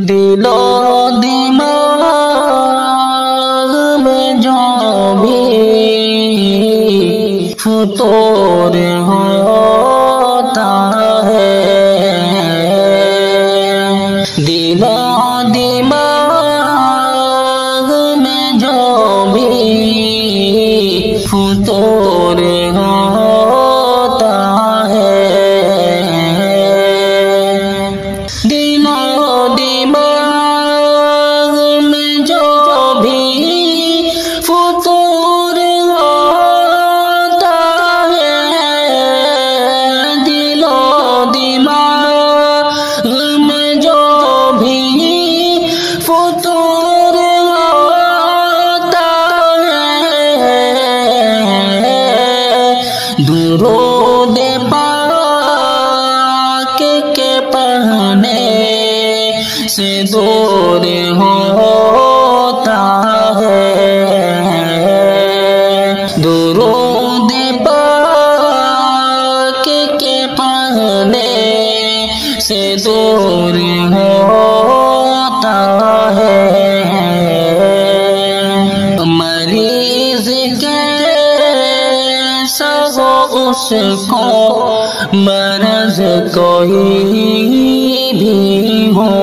دل و دماغ میں جو بھی فطور ہوتا ہے، دل و دماغ میں جو بھی فطور ہوتا ہے، دل و دماغ میں جو بھی فطور ہوتا ہے، دل و دماغ میں جو بھی فطور ہوتا ہے، درود پاک کے پڑھنے سے دور ہوتا ہے، درود پاک کے پڑھنے سے دور ہوتا ہے، مریض کیسا ہو اس کو مرض کوئی بھی ہو،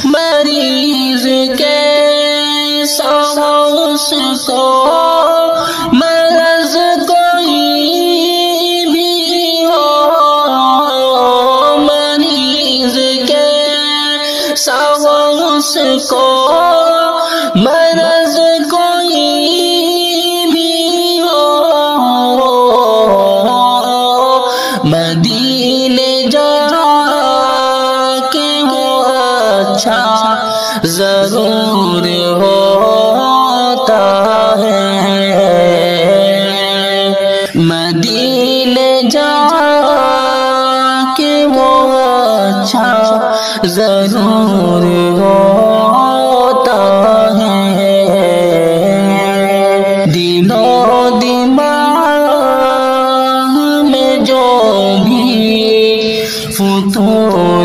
مریض کیسا ہو اس کو مرض کوئی بھی ہو، مریض کیسا ہو اس کو مرض کوئی بھی ہو، مدینے جا کے وہ اچھا ضرور ہوتا ہے، مدینے جا کے وہ اچھا ضرور ہوتا ہے، دل و دماغ میں جو بھی فطور